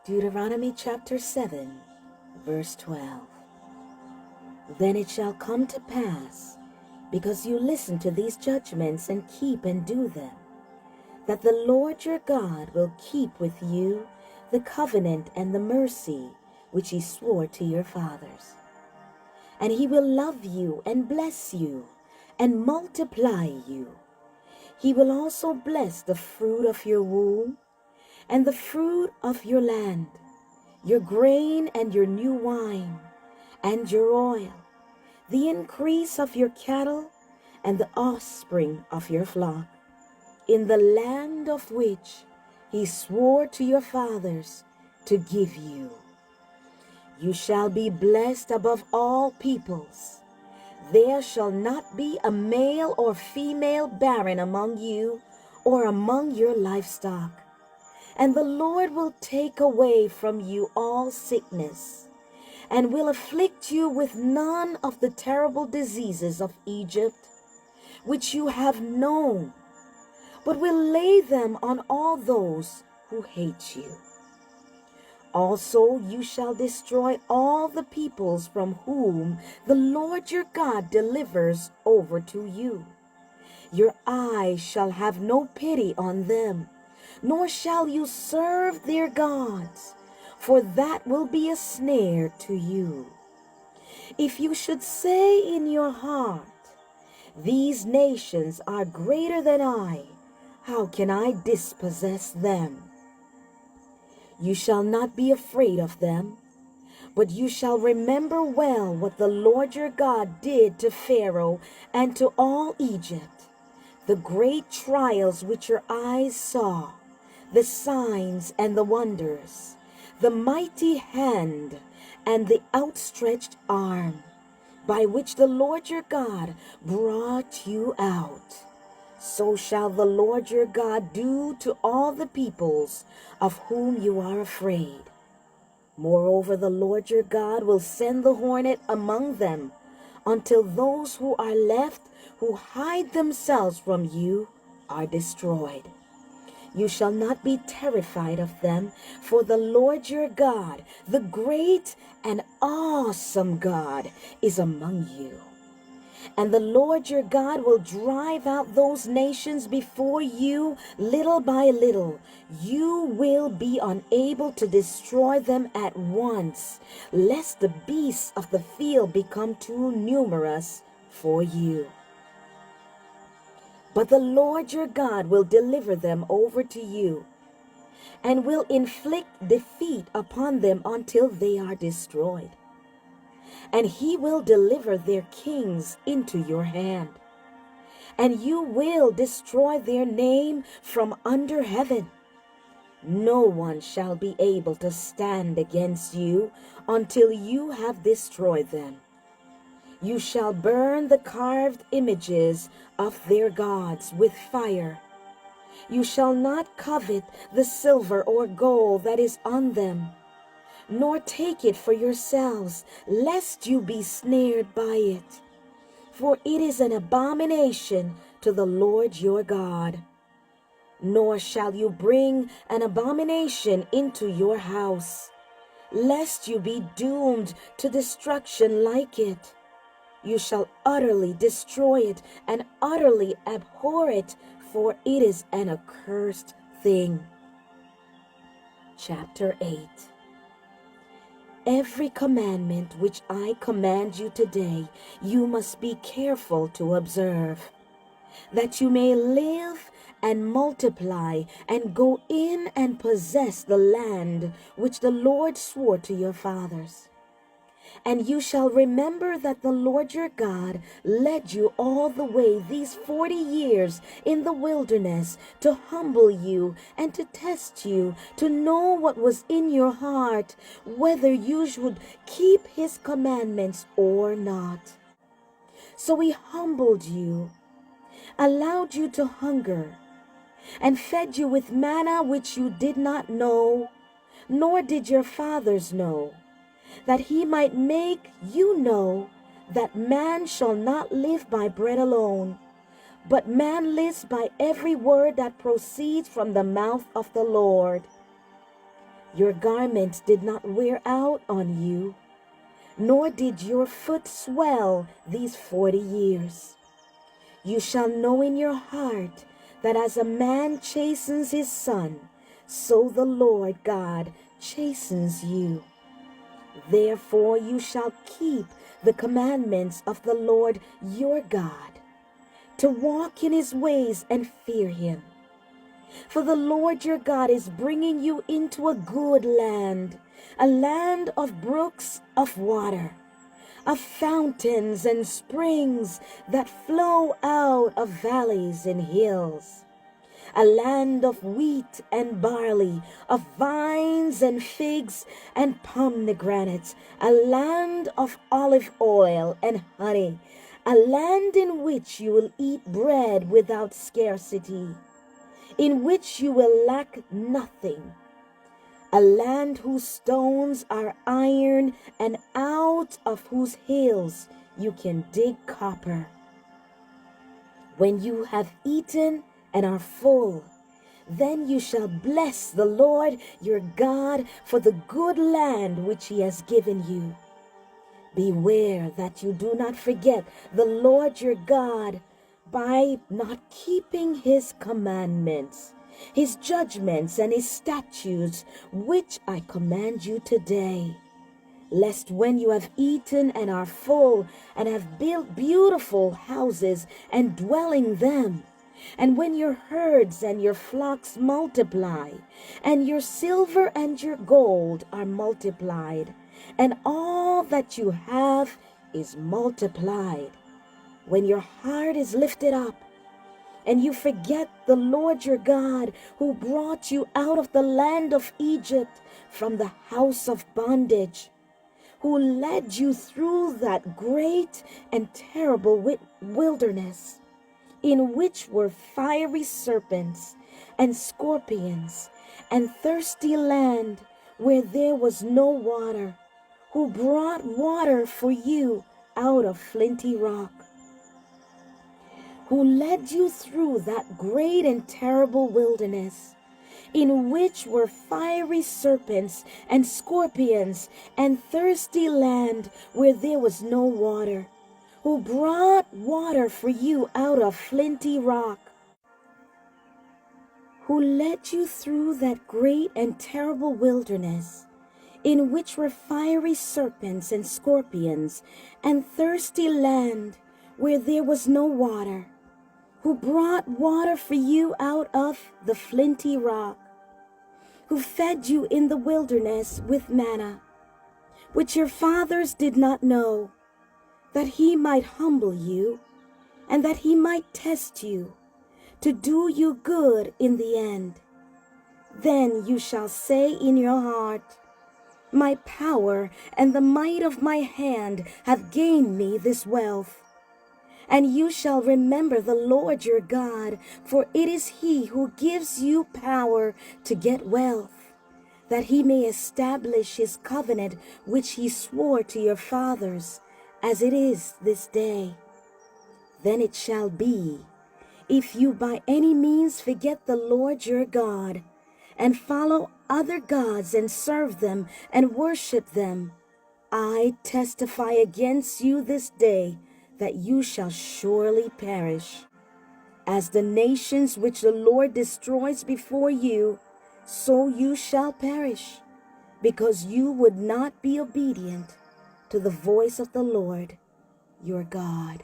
Deuteronomy chapter 7, verse 12. Then it shall come to pass, because you listen to these judgments and keep and do them, that the Lord your God will keep with you the covenant and the mercy which he swore to your fathers. And he will love you and bless you and multiply you. He will also bless the fruit of your womb and the fruit of your land, your grain and your new wine, and your oil, the increase of your cattle, and the offspring of your flock, in the land of which he swore to your fathers to give you. You shall be blessed above all peoples. There shall not be a male or female barren among you or among your livestock. And the Lord will take away from you all sickness, and will afflict you with none of the terrible diseases of Egypt, which you have known, but will lay them on all those who hate you. Also you shall destroy all the peoples from whom the Lord your God delivers over to you. Your eye shall have no pity on them, nor shall you serve their gods, for that will be a snare to you. If you should say in your heart, these nations are greater than I, how can I dispossess them? You shall not be afraid of them, but you shall remember well what the Lord your God did to Pharaoh and to all Egypt, the great trials which your eyes saw, the signs and the wonders, the mighty hand and the outstretched arm, by which the Lord your God brought you out. So shall the Lord your God do to all the peoples of whom you are afraid. Moreover, the Lord your God will send the hornet among them, until those who are left, who hide themselves from you, are destroyed. You shall not be terrified of them, for the Lord your God, the great and awesome God, is among you. And the Lord your God will drive out those nations before you little by little. You will be unable to destroy them at once, lest the beasts of the field become too numerous for you. But the Lord your God will deliver them over to you, and will inflict defeat upon them until they are destroyed. And he will deliver their kings into your hand, and you will destroy their name from under heaven. No one shall be able to stand against you until you have destroyed them. You shall burn the carved images of their gods with fire. You shall not covet the silver or gold that is on them, nor take it for yourselves, lest you be snared by it. For it is an abomination to the Lord your God. Nor shall you bring an abomination into your house, lest you be doomed to destruction like it. You shall utterly destroy it and utterly abhor it, for it is an accursed thing. Chapter 8. Every commandment which I command you today, you must be careful to observe, that you may live and multiply and go in and possess the land which the Lord swore to your fathers. And you shall remember that the Lord your God led you all the way these 40 years in the wilderness to humble you and to test you, to know what was in your heart, whether you should keep his commandments or not. So he humbled you, allowed you to hunger, and fed you with manna which you did not know, nor did your fathers know, that he might make you know that man shall not live by bread alone, but man lives by every word that proceeds from the mouth of the Lord. Your garment did not wear out on you, nor did your foot swell these 40 years. You shall know in your heart that as a man chastens his son, so the Lord God chastens you. Therefore you shall keep the commandments of the Lord your God, to walk in his ways and fear him. For the Lord your God is bringing you into a good land, a land of brooks of water, of fountains and springs that flow out of valleys and hills, a land of wheat and barley, of vines and figs and pomegranates, a land of olive oil and honey, a land in which you will eat bread without scarcity, in which you will lack nothing, a land whose stones are iron and out of whose hills you can dig copper. When you have eaten and are full, then you shall bless the Lord your God for the good land which he has given you. Beware that you do not forget the Lord your God by not keeping his commandments, his judgments, and his statutes, which I command you today, lest when you have eaten and are full, and have built beautiful houses and dwell in them, and when your herds and your flocks multiply, and your silver and your gold are multiplied, and all that you have is multiplied, when your heart is lifted up, and you forget the Lord your God, who brought you out of the land of Egypt from the house of bondage, who led you through that great and terrible wilderness, in which were fiery serpents and scorpions, and thirsty land where there was no water, who brought water for you out of flinty rock, who led you through that great and terrible wilderness, in which were fiery serpents and scorpions, and thirsty land where there was no water, who brought water for you out of flinty rock, who led you through that great and terrible wilderness, in which were fiery serpents and scorpions, and thirsty land where there was no water, who brought water for you out of the flinty rock, who fed you in the wilderness with manna, which your fathers did not know, that he might humble you, and that he might test you, to do you good in the end. Then you shall say in your heart, my power and the might of my hand have gained me this wealth. And you shall remember the Lord your God, for it is he who gives you power to get wealth, that he may establish his covenant which he swore to your fathers, as it is this day. Then it shall be, if you by any means forget the Lord your God, and follow other gods and serve them and worship them, I testify against you this day that you shall surely perish. As the nations which the Lord destroys before you, so you shall perish, because you would not be obedient to the voice of the Lord your God.